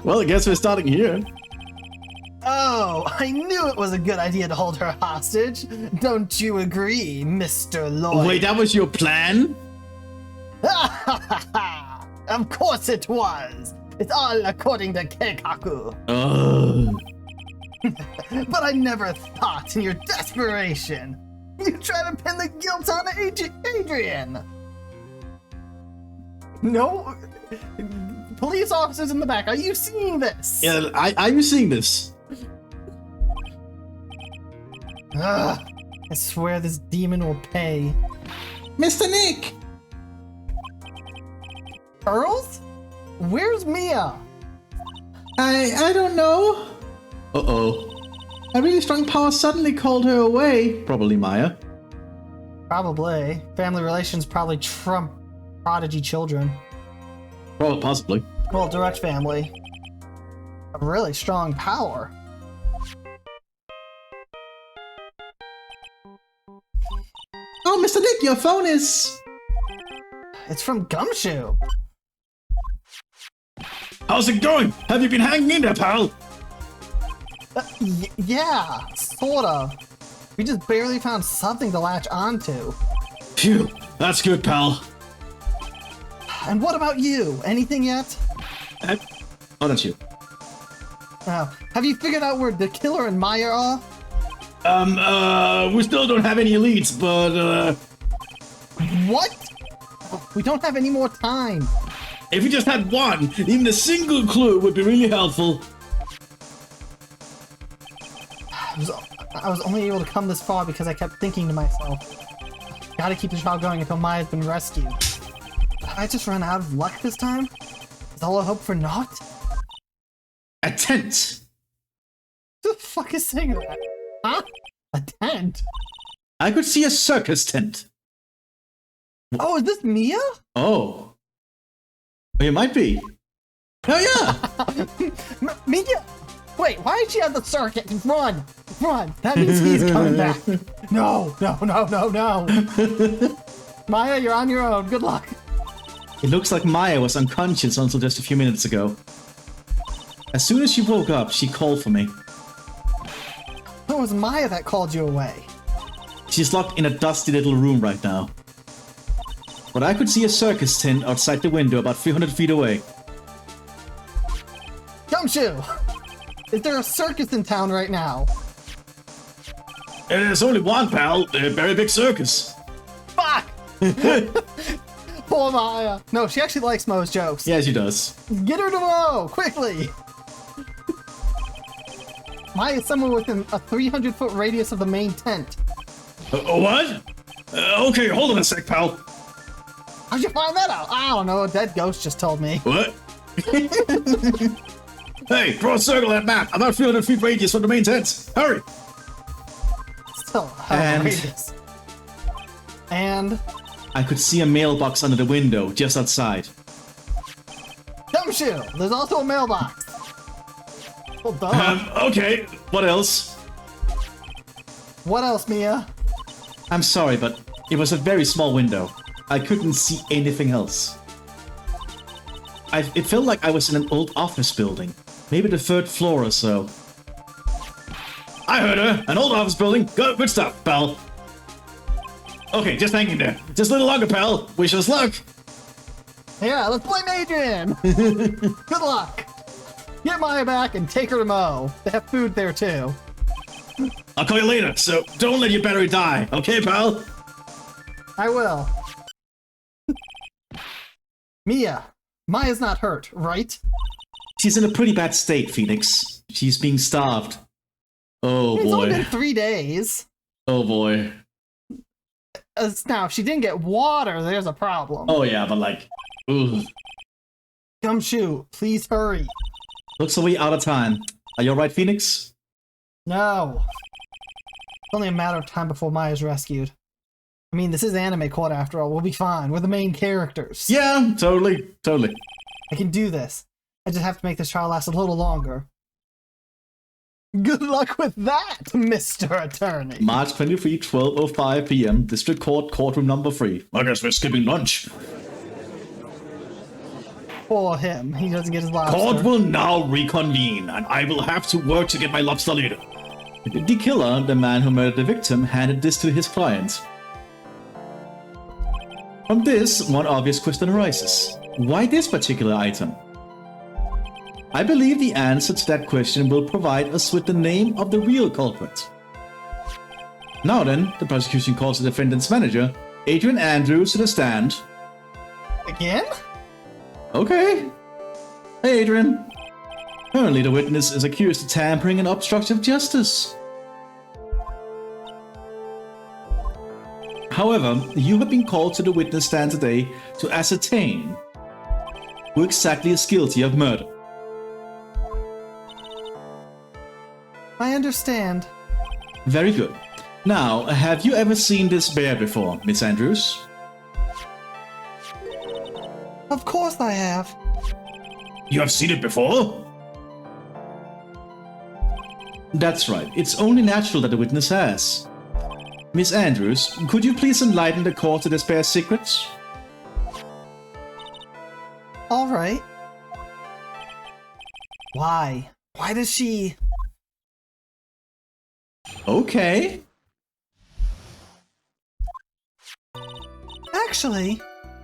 Well, I guess we're starting here. Oh, I knew it was a good idea to hold her hostage. Don't you agree, Mr. Lloyd? Wait, that was your plan? Of course it was. It's all according to Keikaku. But I never thought in your desperation you try to pin the guilt on Adrian. No, police officers in the back. Are you seeing this? Yeah, I'm seeing this. Ugh, I swear this demon will pay. Mr. Nick! Pearls? Where's Mia? I don't know. Uh-oh. A really strong power suddenly called her away. Probably Maya. Probably. Family relations probably trump prodigy children. Well, possibly. Well, direct family. A really strong power. Oh, Mr. Nick, your phone is... It's from Gumshoe. How's it going? Have you been hanging in there, pal? Yeah, sort of. We just barely found something to latch onto. Phew, that's good, pal. And what about you? Anything yet? Oh, that's you. Have you figured out where the killer and Maya are? We still don't have any leads, but, What? We don't have any more time. if we just had one, even a single clue would be really helpful. I was only able to come this far because I kept thinking to myself, gotta keep the trial going until Maya's been rescued. Did I just run out of luck this time? Is all I hope for naught? A tent. Who the fuck is saying that? Huh? A tent? I could see a circus tent. Oh, is this Mia? Oh. It might be. Oh, yeah. Mia? Wait, why did she have the circuit? Run! Run! That means he's coming back. No, no, no, no, no. Maya, you're on your own. Good luck. It looks like Maya was unconscious until just a few minutes ago. As soon as she woke up, she called for me. It was Maya that called you away. She's locked in a dusty little room right now. But I could see a circus tent outside the window about 300 feet away. Gumshoe! Is there a circus in town right now? There's only one, pal. The very big circus. Fuck! Poor Maya. No, she actually likes Mo's jokes. Yeah, she does. Get her to Mo, quickly! Maya is somewhere within a 300-foot radius of the main tent. What? Okay, hold on a sec, pal. How'd you find that out? I don't know, a dead ghost just told me. What? Hey, draw a circle on that map. About 300 feet radius from the main tent. Hurry! Still, And- outrageous. And... I could see a mailbox under the window, just outside. Gumshoe! There's also a mailbox. Well, duh. Okay, what else? What else, Mia? I'm sorry, but it was a very small window. I couldn't see anything else. It felt like I was in an old office building. Maybe the 3rd floor or so. I heard her! An old office building! Good stuff, pal! Okay, just hang in there. Just a little longer, pal. Wish us luck! Yeah, let's blame Adrian! Good luck! Get Maya back and take her to Mo. They have food there, too. I'll call you later, so don't let your battery die, okay, pal? I will. Mia, Maya's not hurt, right? She's in a pretty bad state, Phoenix. She's being starved. Oh, It's only been boy. 3 days. Oh, boy. Now, if she didn't get water, there's a problem. Oh, yeah, but like... Ugh. Gumshoe, please hurry. Looks like we out of time. Are you alright, Phoenix? No. It's only a matter of time before Maya's rescued. I mean, this is anime court after all. We'll be fine. We're the main characters. Yeah, totally. I can do this. I just have to make this trial last a little longer. Good luck with that, Mr. Attorney. March 23, 12:05 p.m. District Court, courtroom number 3. I guess we're skipping lunch. Poor him. He doesn't get his lobster. Court will now reconvene, and I will have to work to get my lobster later. The killer, the man who murdered the victim, handed this to his client. From this, one obvious question arises. Why this particular item? I believe the answer to that question will provide us with the name of the real culprit. Now then, the prosecution calls the defendant's manager, Adrian Andrews, to the stand. Again? Okay. Hey, Adrian. Currently, the witness is accused of tampering and obstruction of justice. However, you have been called to the witness stand today to ascertain who exactly is guilty of murder. I understand. Very good. Now, have you ever seen this bear before, Miss Andrews? Of course I have. You have seen it before? That's right. It's only natural that the witness has. Miss Andrews, could you please enlighten the court to this bear's secrets? All right. Why? Why does she... Okay. Actually,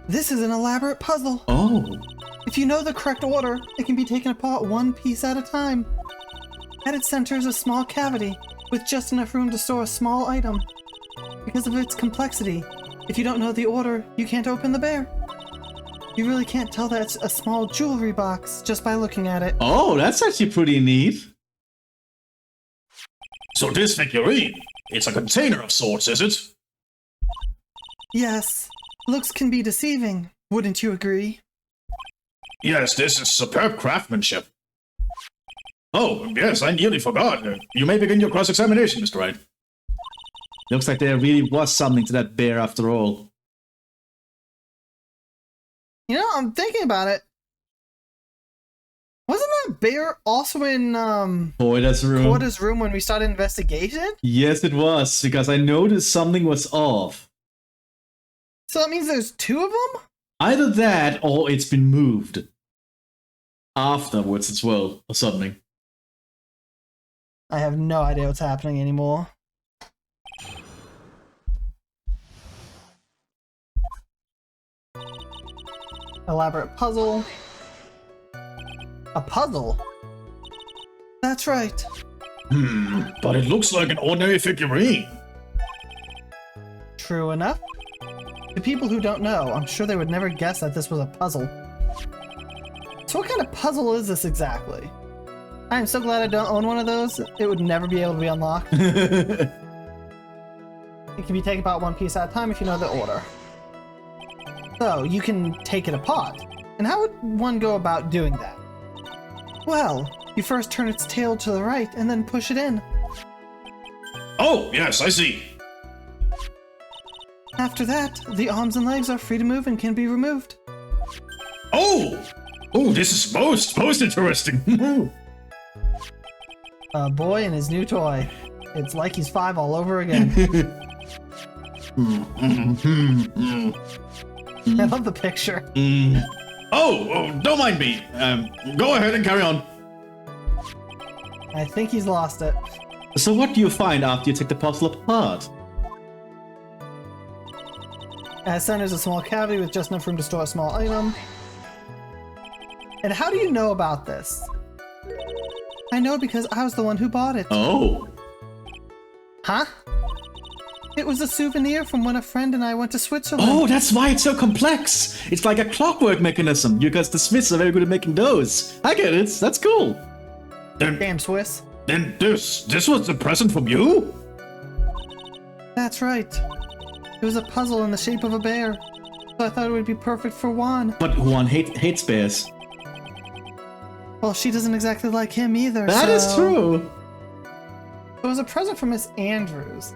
this is an elaborate puzzle. Oh. If you know the correct order, it can be taken apart one piece at a time. At its center is a small cavity, with just enough room to store a small item. Because of its complexity, if you don't know the order, you can't open the bear. You really can't tell that it's a small jewelry box just by looking at it. Oh, that's actually pretty neat. So this figurine, it's a container of sorts, is it? Yes, looks can be deceiving, wouldn't you agree? Yes, this is superb craftsmanship. Oh, yes, I nearly forgot. You may begin your cross-examination, Mr. Wright. Looks like there really was something to that bear after all. You know, I'm thinking about it. Wasn't that bear also in Porter's room. Porter's room when we started investigation? Yes, it was, because I noticed something was off. So that means there's two of them? Either that, or it's been moved. Afterwards as well, or something. I have no idea what's happening anymore. Elaborate puzzle. A puzzle? That's right. But it looks like an ordinary figurine. True enough. To people who don't know, I'm sure they would never guess that this was a puzzle. So what kind of puzzle is this exactly? I am so glad I don't own one of those. It would never be able to be unlocked. It can be taken about one piece at a time if you know the order. So, you can take it apart. And how would one go about doing that? Well, you first turn its tail to the right and then push it in. Oh, yes, I see. After that, the arms and legs are free to move and can be removed. Oh! Oh, this is most interesting. A boy and his new toy. It's like he's 5 all over again. I love the picture. Oh, don't mind me. Go ahead and carry on. I think he's lost it. So what do you find after you take the puzzle apart? At center is a small cavity with just enough room to store a small item. And how do you know about this? I know because I was the one who bought it. Oh. Huh? It was a souvenir from when a friend and I went to Switzerland. Oh, that's why it's so complex. It's like a clockwork mechanism, because the Smiths are very good at making those. I get it. That's cool. Damn Swiss. Then this was a present from you? That's right. It was a puzzle in the shape of a bear. So I thought it would be perfect for Juan. But Juan hates bears. Well, she doesn't exactly like him either. That is true. It was a present from Miss Andrews.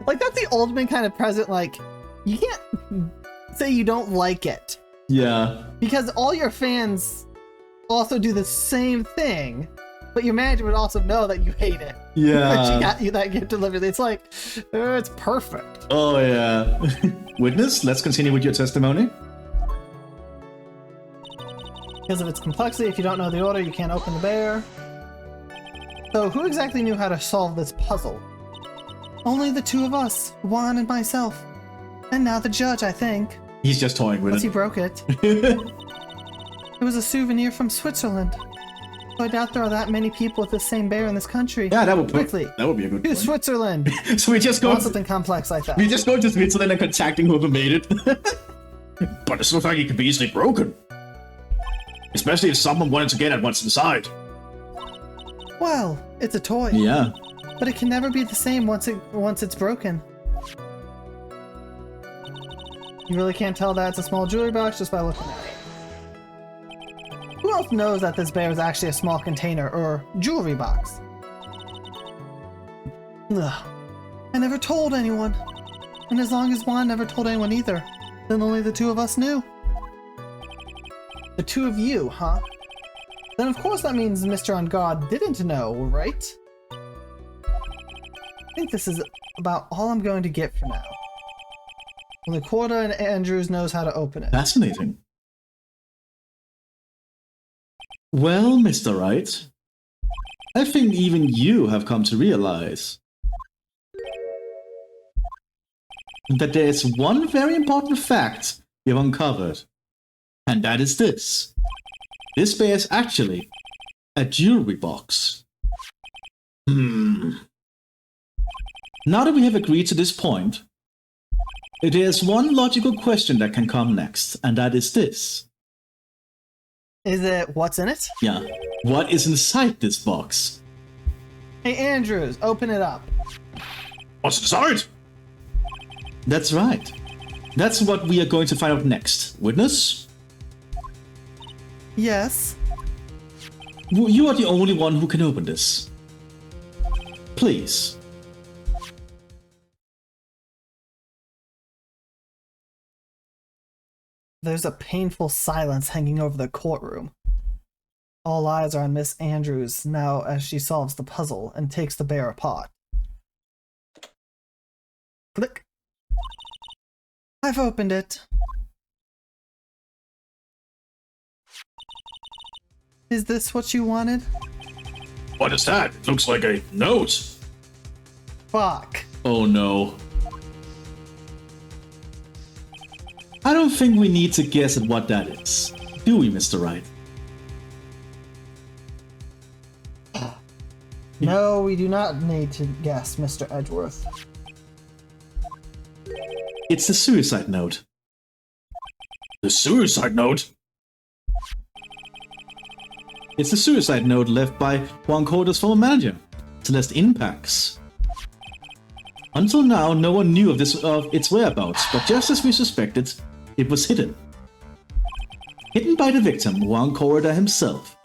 Like, that's the ultimate kind of present, like, you can't say you don't like it. Yeah. Because all your fans also do the same thing, but your manager would also know that you hate it. Yeah. When she got you that gift delivered. It's like, it's perfect. Oh, yeah. Witness, let's continue with your testimony. Because of its complexity, if you don't know the order, you can't open the bear. So, who exactly knew how to solve this puzzle? Only the two of us, Juan and myself. And now the judge, I think. He's just toying with Unless it. he broke it. It was a souvenir from Switzerland. So I doubt there are that many people with the same bear in this country. Yeah, that would Quickly, that would be a good to point. Switzerland. So we just go. Want something complex like that. We just go to Switzerland and contacting whoever made it. But it looks like it could be easily broken. Especially if someone wanted to get at what's inside. Well, it's a toy. Yeah. But it can never be the same once it's broken. You really can't tell that it's a small jewelry box just by looking at it. Who else knows that this bear is actually a small container or jewelry box? Ugh. I never told anyone. And as long as Juan never told anyone either, then only the two of us knew. The two of you, huh? Then of course that means Mr. On God didn't know, right? I think this is about all I'm going to get for now. Only Corda and Andrews knows how to open it. Fascinating. Well, Mr. Wright, I think even you have come to realize that there is one very important fact you've uncovered, and that is this. This bear is actually a jewelry box. Now that we have agreed to this point, there is one logical question that can come next, and that is this. Is it what's in it? Yeah. What is inside this box? Hey Andrews, open it up. What's inside? That's right. That's what we are going to find out next. Witness? Yes. You are the only one who can open this. Please. There's a painful silence hanging over the courtroom. All eyes are on Miss Andrews now as she solves the puzzle and takes the bear apart. Click. I've opened it. Is this what you wanted? What is that? It looks like a note. Fuck. Oh no. I don't think we need to guess at what that is. Do we, Mr. Wright? No, we do not need to guess, Mr. Edgeworth. It's the suicide note. The suicide note? It's the suicide note left by Juan Corda's former manager, Celeste Impax. Until now, no one knew of its whereabouts, but just as we suspected, it was hidden. Hidden by the victim, Juan Corda himself.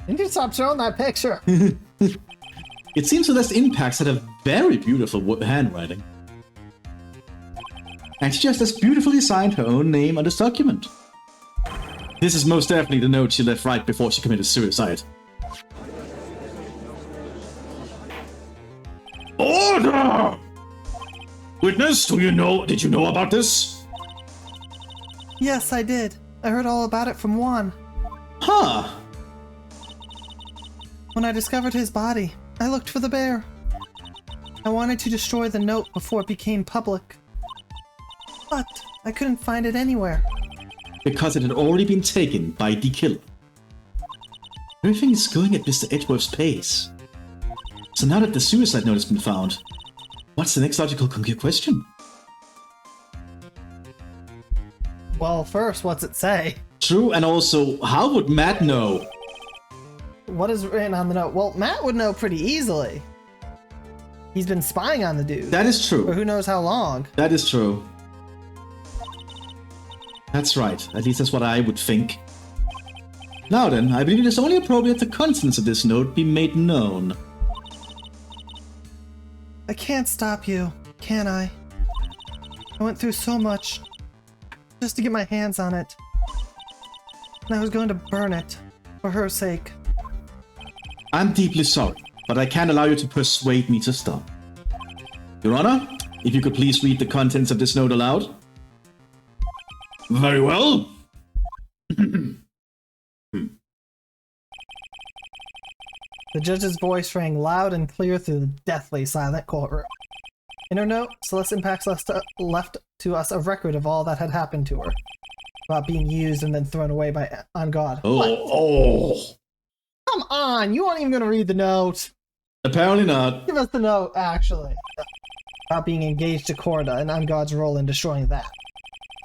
You need to stop showing that picture. It seems Celeste Impax had a very beautiful handwriting. And she just as beautifully signed her own name on this document. This is most definitely the note she left right before she committed suicide. Order! Witness, did you know about this? Yes, I did. I heard all about it from Juan. Huh. When I discovered his body, I looked for the bear. I wanted to destroy the note before it became public. But I couldn't find it anywhere. Because it had already been taken by the killer. Everything is going at Mr. Edgeworth's pace. So now that the suicide note has been found, what's the next logical question? Well, first, what's it say? True, and also, how would Matt know? What is written on the note? Well, Matt would know pretty easily. He's been spying on the dude. That is For true. who knows how long. That is true. That's right. At least that's what I would think. Now then, I believe it is only appropriate the contents of this note be made known. I can't stop you, can I? I went through so much just to get my hands on it. And I was going to burn it for her sake. I'm deeply sorry, but I can't allow you to persuade me to stop. Your Honor, if you could please read the contents of this note aloud. Very well. The judge's voice rang loud and clear through the deathly silent courtroom. In her note, Celeste Impacts left to us a record of all that had happened to her. About being used and then thrown away on God. Oh. Come on, you aren't even going to read the note. Apparently not. Give us the note, actually. About being engaged to Corda and on God's role in destroying that.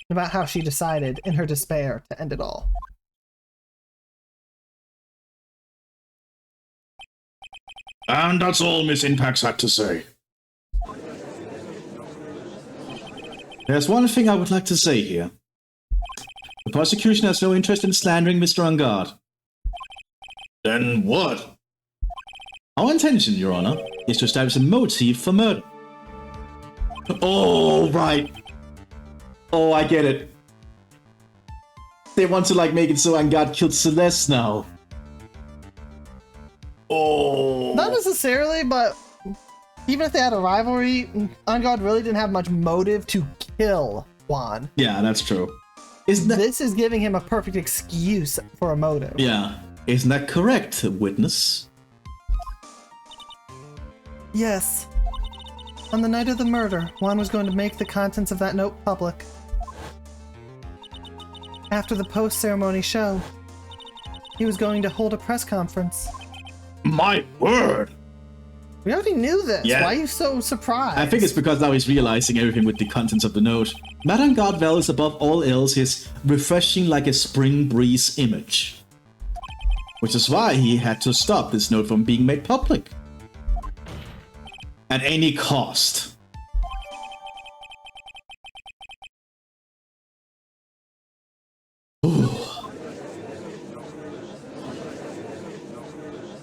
And about how she decided, in her despair, to end it all. And that's all Miss Impacts had to say. There's one thing I would like to say here. The prosecution has no interest in slandering Mr. Ungard. Then what? Our intention, Your Honor, is to establish a motive for murder. Oh, right. Oh, I get it. They want to, like, make it so Ungard killed Celeste now. Oh. Not necessarily, but even if they had a rivalry, Ungard really didn't have much motive to kill Juan. Yeah, that's true. Isn't that... This is giving him a perfect excuse for a motive. Yeah. Isn't that correct, witness? Yes. On the night of the murder, Juan was going to make the contents of that note public. After the post-ceremony show, he was going to hold a press conference. My word! We already knew this. Yeah. Why are you so surprised? I think it's because now he's realizing everything with the contents of the note. Madame God values above all else his refreshing like a spring breeze image. Which is why he had to stop this note from being made public. At any cost. Ooh.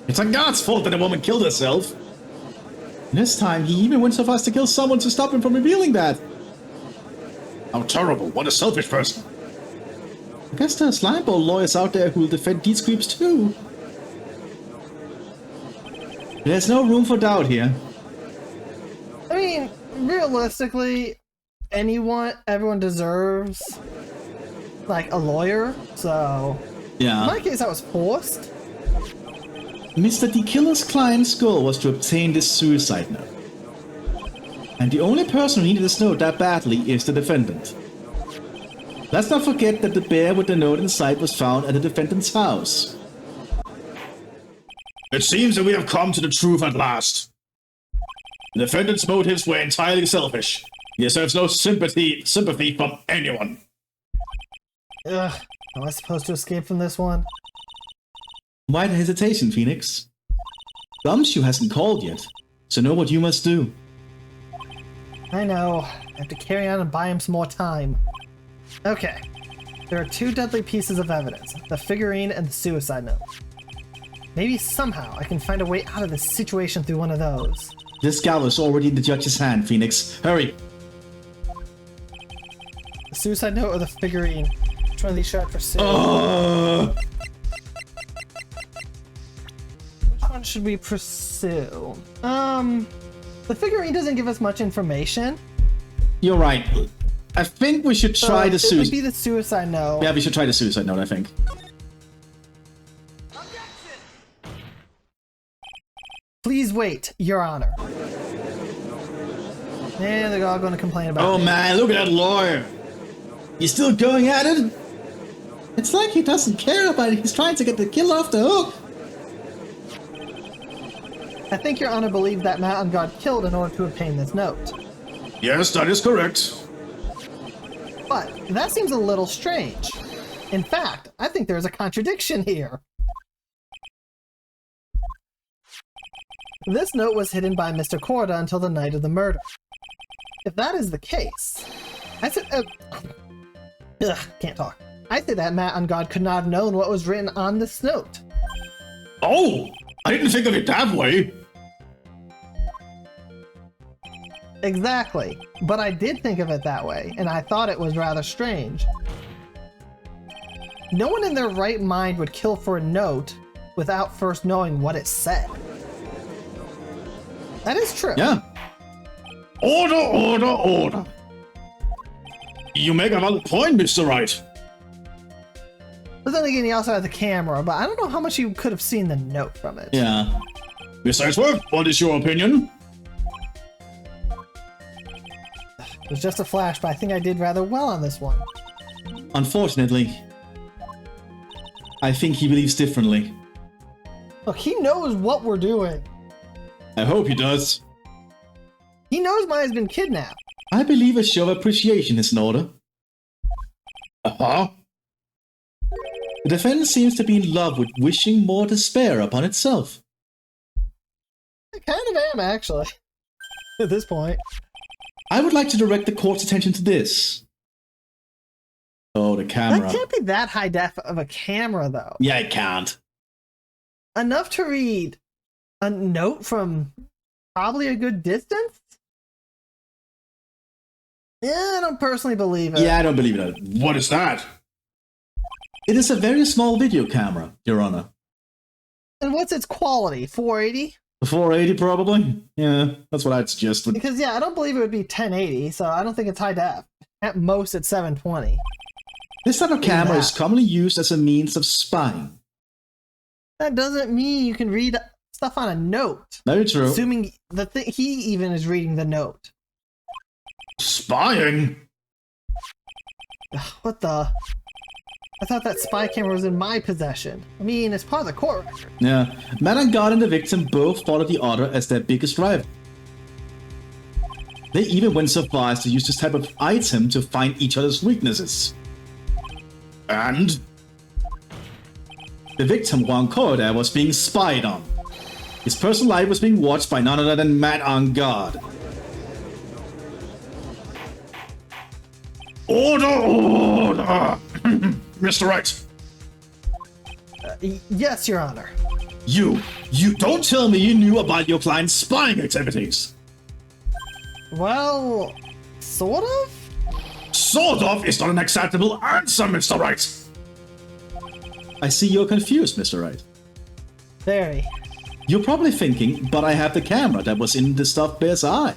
It's God's fault that a woman killed herself. This time, he even went so far as to kill someone to stop him from revealing that. How terrible. What a selfish person. I guess there are slimeball lawyers out there who will defend these creeps too. There's no room for doubt here. I mean, realistically, everyone deserves, like, a lawyer, so... Yeah. In my case, I was forced. Mr. D. Killer's client's goal was to obtain this suicide note. And the only person who needed this note that badly is the defendant. Let's not forget that the bear with the note inside was found at the defendant's house. It seems that we have come to the truth at last. The defendant's motives were entirely selfish. He deserves no sympathy from anyone. Ugh, am I supposed to escape from this one? Why the hesitation, Phoenix? Gumshoe hasn't called yet, so know what you must do. I know. I have to carry on and buy him some more time. Okay. There are two deadly pieces of evidence, the figurine and the suicide note. Maybe somehow I can find a way out of this situation through one of those. This gal is already in the judge's hand, Phoenix. Hurry! The suicide note or the figurine? Which one of these should I pursue? Which one should we pursue? The figurine doesn't give us much information. You're right. I think we should try the It would be the suicide note. Yeah, we should try the suicide note, I think. Please wait, Your Honor. And they're all going to complain about it. Oh man, look at that lawyer! He's still going at it? It's like he doesn't care about it. He's trying to get the killer off the hook. I think Your Honor believed that Mountain God killed in order to obtain this note. Yes, that is correct. But that seems a little strange. In fact, I think there's a contradiction here. This note was hidden by Mr. Corda until the night of the murder. If that is the case, I said... can't talk. I say that Matt on God could not have known what was written on this note. Oh, I didn't think of it that way. Exactly, but I did think of it that way, and I thought it was rather strange. No one in their right mind would kill for a note without first knowing what it said. That is true. Yeah. Order, order, order. You make a valid point, Mr. Wright. But then again, he also had the camera, but I don't know how much you could have seen the note from it. Yeah. Miss Iceworth, what is your opinion? It was just a flash, but I think I did rather well on this one. Unfortunately, I think he believes differently. Look, he knows what we're doing. I hope he does. He knows Maya's been kidnapped. I believe a show of appreciation is in order. Uh-huh. The defense seems to be in love with wishing more despair upon itself. I kind of am, actually. At this point. I would like to direct the court's attention to this. Oh, the camera. That can't be that high def of a camera, though. Yeah, it can't. Enough to read a note from probably a good distance? Yeah, I don't personally believe it. Yeah, I don't believe it. What is that? It is a very small video camera, Your Honor. And what's its quality? 480? 480 probably? Yeah, that's what I'd suggest. Because, yeah, I don't believe it would be 1080, so I don't think it's high def. At most, it's 720. This type of camera is commonly used as a means of spying. That doesn't mean you can read stuff on a note. Very true. Assuming he even is reading the note. Spying? Ugh, what the? I thought that spy camera was in my possession. I mean, it's part of the court record. Yeah. Madame God and the victim both follow the other as their biggest rival. They even went so far as to use this type of item to find each other's weaknesses. And? The victim, Juan Corda, was being spied on. His personal life was being watched by none other than Madame God. Order! Order! Mr. Wright. Yes, Your Honor. You don't tell me you knew about your client's spying activities. Well, sort of? Sort of is not an acceptable answer, Mr. Wright. I see you're confused, Mr. Wright. Very. You're probably thinking, but I have the camera that was in the stuffed bear's eye.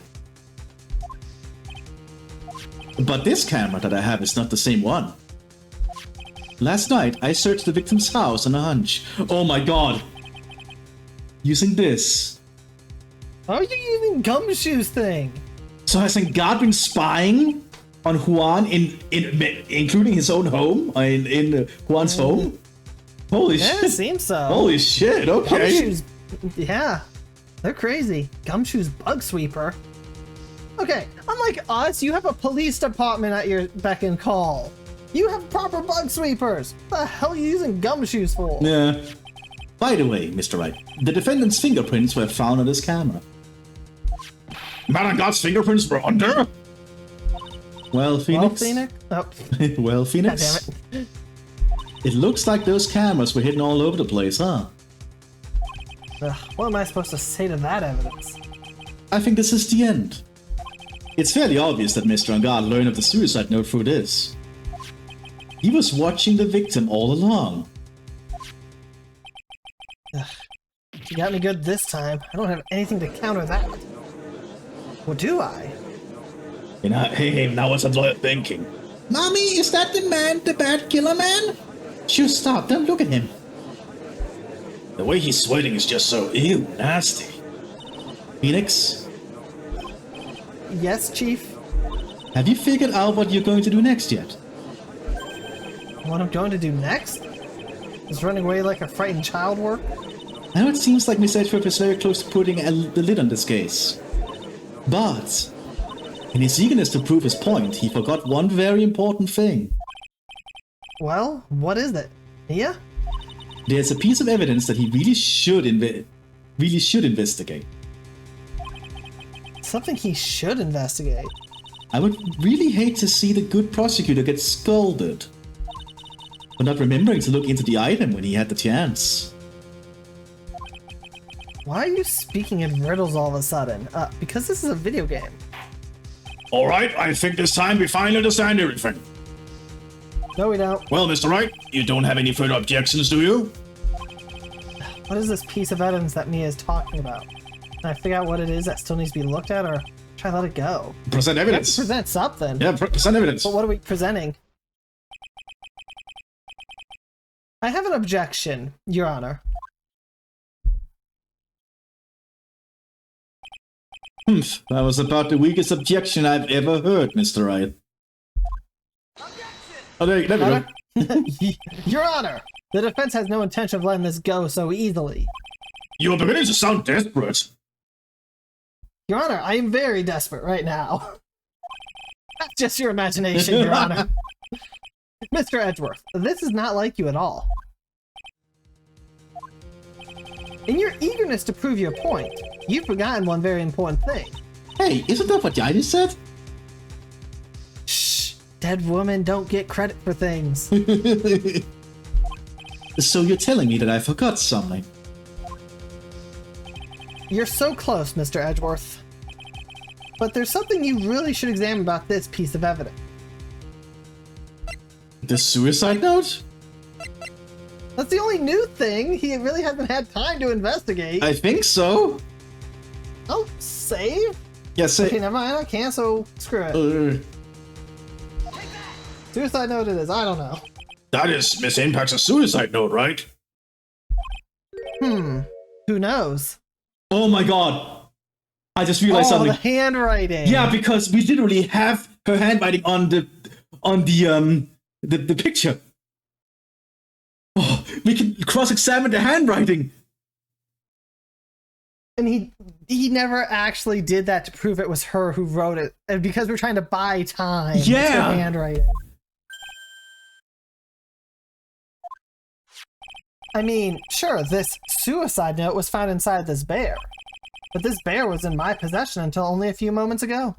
But this camera that I have is not the same one. Last night, I searched the victim's house on a hunch. Oh my god! Using this. How are you using Gumshoe's thing? So has God been spying on Juan, including his own home? In Juan's home? Holy Yeah, shit. it seems so. Holy shit, okay. Gumshoe's, yeah, they're crazy. Gumshoe's bug sweeper. Okay, unlike us, you have a police department at your beck and call. You have proper bug sweepers. What the hell are you using Gumshoes for? Yeah. By the way, Mr. Wright, the defendant's fingerprints were found on this camera. Madame God's fingerprints were under? Well, Phoenix. Phoenix? Oh. Well, Phoenix. God damn it. It looks like those cameras were hidden all over the place, huh? Ugh, what am I supposed to say to that evidence? I think this is the end. It's fairly obvious that Mr. Angard learned of the suicide note through this. He was watching the victim all along. Ugh. You got me good this time. I don't have anything to counter that. Or do I? Hey, now what's I'm thinking? Mommy, is that the man, the bad killer man? Shoo, stop, don't look at him. The way he's sweating is just so ew, nasty. Phoenix, Yes, Chief? have you figured out what you're going to do next yet? What I'm going to do next? Is running away like a frightened child work? I know it seems like Miss Edgeworth is very close to putting the lid on this case. But, in his eagerness to prove his point, he forgot one very important thing. Well, what is it? Yeah? There's a piece of evidence that he really should investigate. Something he should investigate. I would really hate to see the good prosecutor get scolded for not remembering to look into the item when he had the chance. Why are you speaking in riddles all of a sudden? Because this is a video game. Alright, I think this time we finally understand everything. No, we don't. Well, Mr. Wright, you don't have any further objections, do you? What is this piece of evidence that Mia is talking about? Can I figure out what it is that still needs to be looked at, or should I let it go? Present We have to evidence. present something. Yeah, present evidence. But what are we presenting? I have an objection, Your Honor. That was about the weakest objection I've ever heard, Mr. Wright. Oh, there we go. Your Honor, the defense has no intention of letting this go so easily. You are beginning to sound desperate. Your Honor, I am very desperate right now. That's just your imagination, Your Honor. Mr. Edgeworth, this is not like you at all. In your eagerness to prove your point, you've forgotten one very important thing. Hey, isn't that what I just said? Shh, dead women don't get credit for things. So you're telling me that I forgot something? You're so close, Mr. Edgeworth. But there's something you really should examine about this piece of evidence. The suicide note? That's the only new thing. He really hasn't had time to investigate. I think so. Oh, save? Yeah, say. Okay, never mind. I can't, so screw it. Suicide note it is. I don't know. That is Miss Impact's suicide note, right? Who knows? Oh my god. I just realized Oh, something. the handwriting. Yeah, because we literally have her handwriting on the picture. Oh, we can cross-examine the handwriting. And he never actually did that to prove it was her who wrote it. And because we're trying to buy time. Yeah. It's her handwriting. I mean, sure, this suicide note was found inside this bear. But this bear was in my possession until only a few moments ago.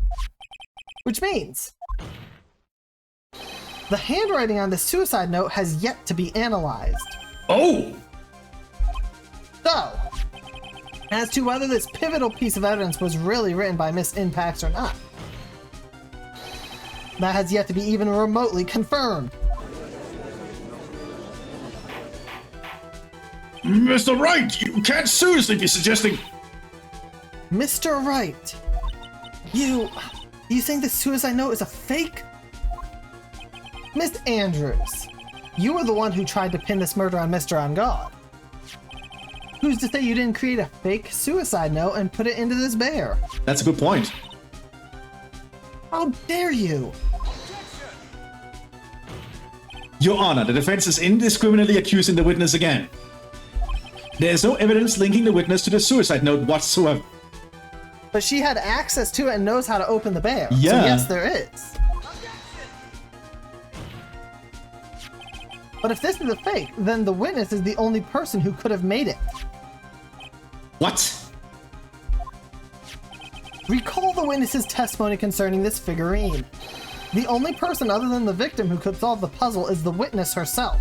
Which means the handwriting on this suicide note has yet to be analyzed. Oh! So, as to whether this pivotal piece of evidence was really written by Miss Impacts or not, that has yet to be even remotely confirmed. Mr. Wright, you can't seriously be suggesting... Mr. Wright, you think the suicide note is a fake? Miss Andrews, you were the one who tried to pin this murder on Mr. On God. Who's to say you didn't create a fake suicide note and put it into this bear? That's a good point. How dare you? Your Honor, the defense is indiscriminately accusing the witness again. There is no evidence linking the witness to the suicide note whatsoever. But she had access to it and knows how to open the bear. Yeah. So yes, there is. But if this is a fake, then the witness is the only person who could have made it. What? Recall the witness's testimony concerning this figurine. The only person other than the victim who could solve the puzzle is the witness herself.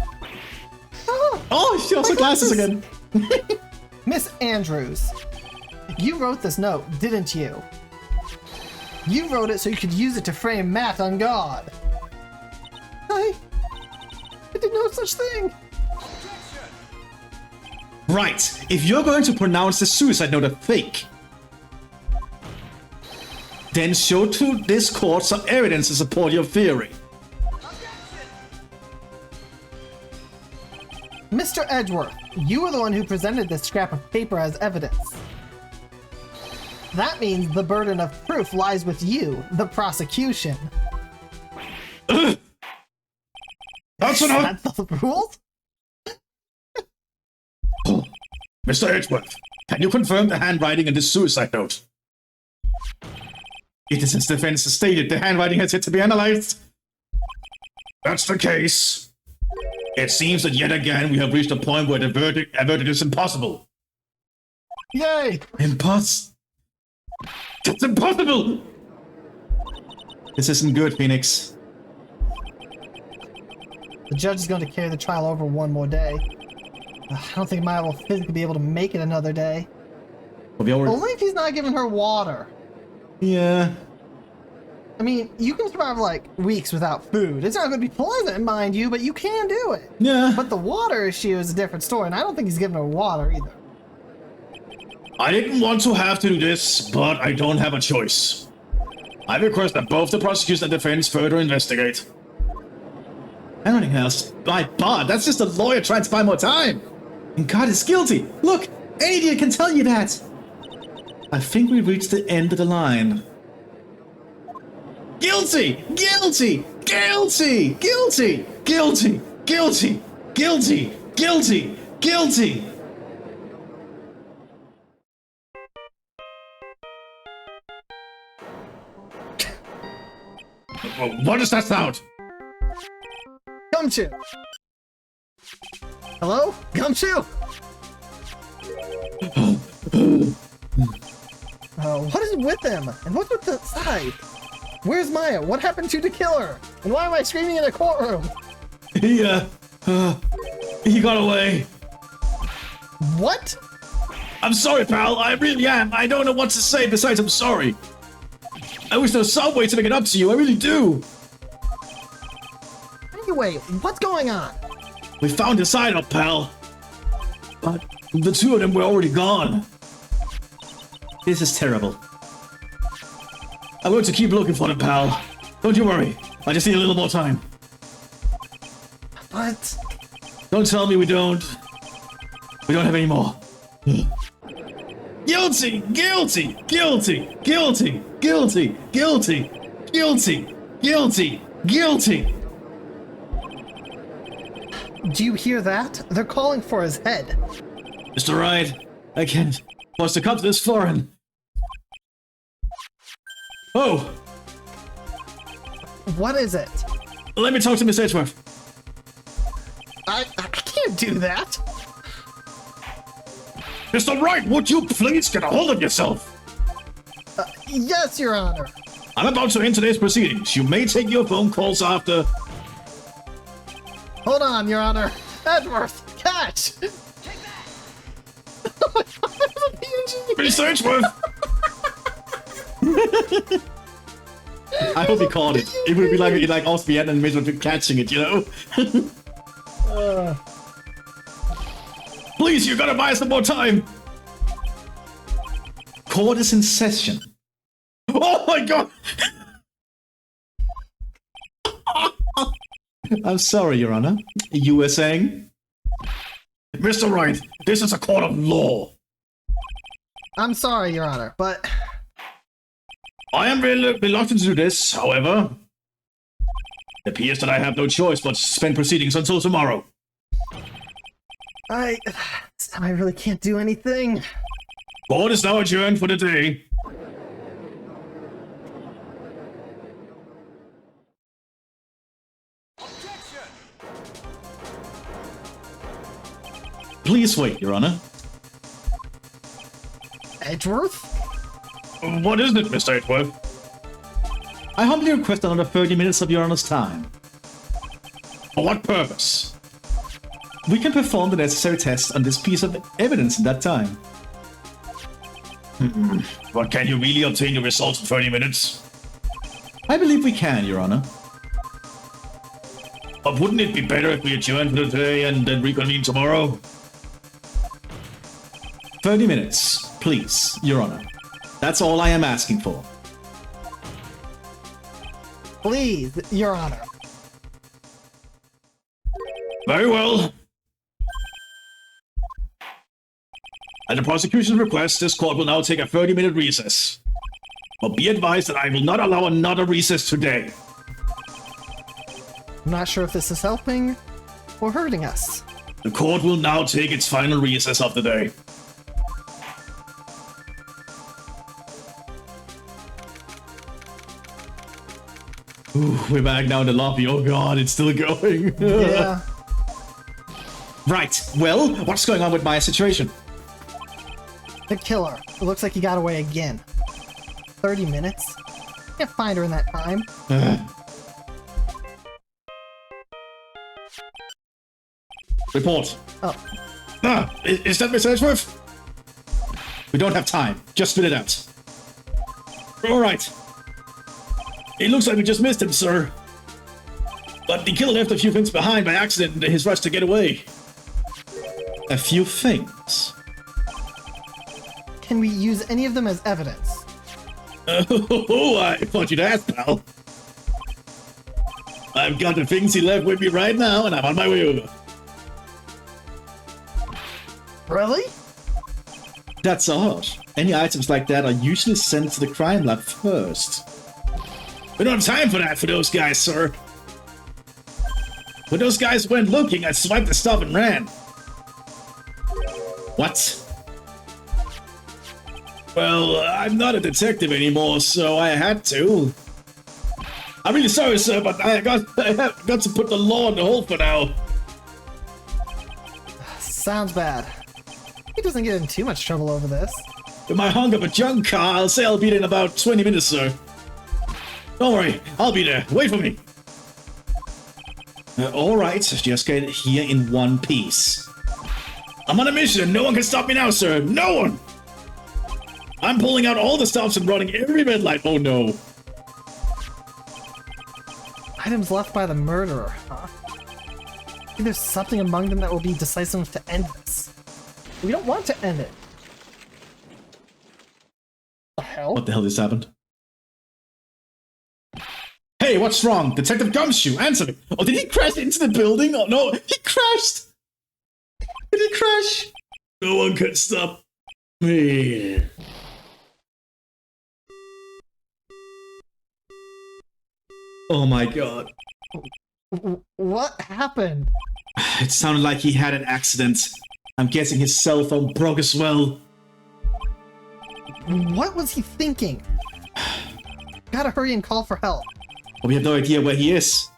Oh, she also my glasses glasses. again. Miss Andrews, you wrote this note, didn't you? You wrote it so you could use it to frame Matt on God. I did no such thing. Right. If you're going to pronounce the suicide note a fake, then show to this court some evidence to support your theory. Mr. Edgeworth, you were the one who presented this scrap of paper as evidence. That means the burden of proof lies with you, the prosecution. That's enough! That's the rules? Mr. Edgeworth, can you confirm the handwriting in this suicide note? It is as defense has stated, the handwriting has yet to be analyzed. That's the case. It seems that yet again we have reached a point where a verdict is impossible. Yay! That's impossible! This isn't good, Phoenix. The judge is going to carry the trial over one more day. I don't think Maya will physically be able to make it another day. Only if he's not giving her water. Yeah. I mean, you can survive like weeks without food. It's not going to be pleasant, mind you, but you can do it. Yeah. But the water issue is a different story, and I don't think he's giving her water either. I didn't want to have to do this, but I don't have a choice. I request that both the prosecution and defense further investigate. Anything else? My God, that's just a lawyer trying to buy more time. And God is guilty. Look, any idiot can tell you that. I think we reached the end of the line. Guilty! Guilty! Guilty! Guilty! Guilty! Guilty! Guilty! Guilty! Guilty! What does that sound? Gumshoe! Hello? Gumshoe? What is with him? And what's with the side? Where's Maya? What happened to the killer? And why am I screaming in a courtroom? He got away. What? I'm sorry, pal. I really am. I don't know what to say besides I'm sorry. I wish there was some way to make it up to you. I really do. Anyway, what's going on? We found his hideout, pal. But the two of them were already gone. This is terrible. I'm going to keep looking for them, pal. Don't you worry. I just need a little more time. But... Don't tell me we don't have any more. Guilty! Guilty! Guilty! Guilty! Guilty! Guilty! Guilty! Guilty! Guilty! Do you hear that? They're calling for his head. Mr. Wright, I can't. Wants to come to this foreign. Oh! What is it? Let me talk to Miss Edgeworth. I can't do that. Mr. Wright, would you please get a hold of yourself? Yes, Your Honor. I'm about to end today's proceedings. You may take your phone calls after... Hold on, Your Honor. Edgeworth, catch! Miss Edgeworth! I hope he caught it. It would be like us being animation of catching it, you know? Please, you gotta buy some more time! Court is in session. Oh my god! I'm sorry, Your Honor. You were saying? Mr. Wright, this is a court of law. I'm sorry, Your Honor, but... I am reluctant to do this, however. It appears that I have no choice but to suspend proceedings until tomorrow. I really can't do anything. Court is now adjourned for the day. Please wait, Your Honor. Edgeworth? What is it, Mr. Edgeworth? I humbly request another 30 minutes of Your Honor's time. For what purpose? We can perform the necessary tests on this piece of evidence in that time. But can you really obtain the results in 30 minutes? I believe we can, Your Honor. But wouldn't it be better if we adjourn for the day and then reconvene tomorrow? 30 minutes, please, Your Honor. That's all I am asking for. Please, Your Honor. Very well. At the prosecution's request, this court will now take a 30-minute recess. But be advised that I will not allow another recess today. I'm not sure if this is helping or hurting us. The court will now take its final recess of the day. Ooh, we're back now in the lobby. Oh god, it's still going. Yeah. Right, well, what's going on with my situation? The killer. It looks like he got away again. 30 minutes? Can't find her in that time. Report. Oh. Is that Miss Edgeworth? We don't have time. Just spit it out. All right. It looks like we just missed him, sir. But the killer left a few things behind by accident in his rush to get away. A few things. Can we use any of them as evidence? Oh, I thought you'd ask, pal. I've got the things he left with me right now, and I'm on my way over. Really? That's odd. Any items like that are usually sent to the crime lab first. We don't have time for that for those guys, sir. When those guys went looking, I swiped the stuff and ran. What? Well, I'm not a detective anymore, so I had to. I'm really sorry, sir, but I have got to put the law in the hole for now. Sounds bad. He doesn't get in too much trouble over this. With my hung up a junk car, I'll say I'll be there in about 20 minutes, sir. Don't worry, I'll be there. Wait for me. Alright, just get here in one piece. I'm on a mission. No one can stop me now, sir. No one. I'm pulling out all the stops and running every red light. Oh, no. Items left by the murderer, huh? I think there's something among them that will be decisive enough to end this. We don't want to end it. The hell? What the hell just happened? Hey, what's wrong? Detective Gumshoe, answer me! Oh, did he crash into the building? Oh no, he crashed! Did he crash? No one can stop me. Oh my god. What happened? It sounded like he had an accident. I'm guessing his cell phone broke as well. What was he thinking? Gotta hurry and call for help. But we have no idea where he is.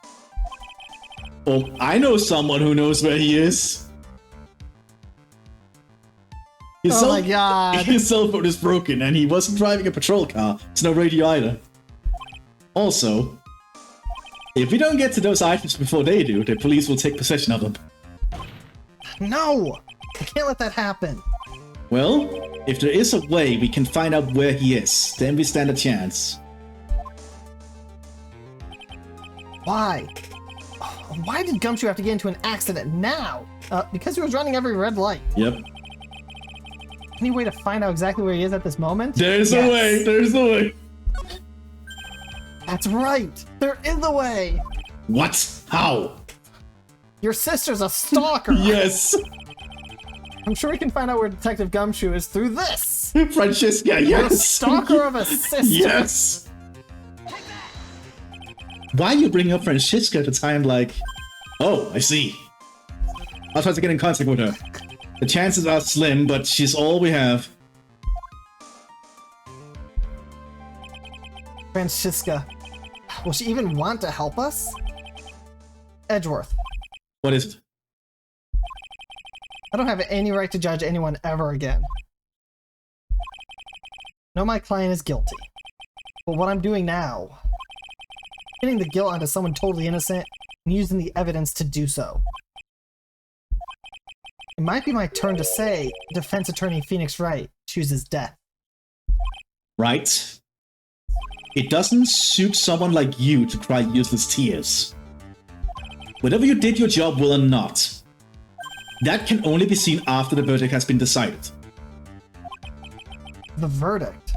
Oh, I know someone who knows where he is. Oh my god. His cell phone is broken and he wasn't driving a patrol car. There's no radio either. Also, if we don't get to those items before they do, the police will take possession of them. No! I can't let that happen. Well, if there is a way we can find out where he is, then we stand a chance. Why? Why did Gumshoe have to get into an accident now? Because he was running every red light. Yep. Any way to find out exactly where he is at this moment? There's a way. There's a way. That's right. There is a way. What? How? Your sister's a stalker. Yes. I'm sure we can find out where Detective Gumshoe is through this. Francesca, You're a yes. stalker of a sister. Yes. Why you bring up Francesca at a time like... Oh, I see. I'll try to get in contact with her. The chances are slim, but she's all we have. Francesca. Will she even want to help us? Edgeworth. What is it? I don't have any right to judge anyone ever again. No, my client is guilty. But what I'm doing now... Getting the guilt onto someone totally innocent and using the evidence to do so. It might be my turn to say defense attorney Phoenix Wright chooses death. Right? It doesn't suit someone like you to cry useless tears. Whether you did your job well or not, that can only be seen after the verdict has been decided. The verdict?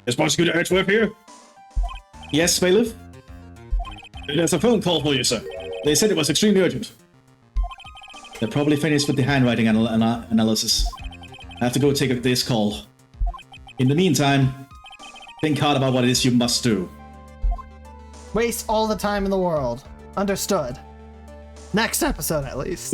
Is Prosecutor Edgeworth here? Yes, bailiff? There's a phone call for you, sir. They said it was extremely urgent. They're probably finished with the handwriting analysis. I have to go take this call. In the meantime, think hard about what it is you must do. Waste all the time in the world. Understood. Next episode, at least.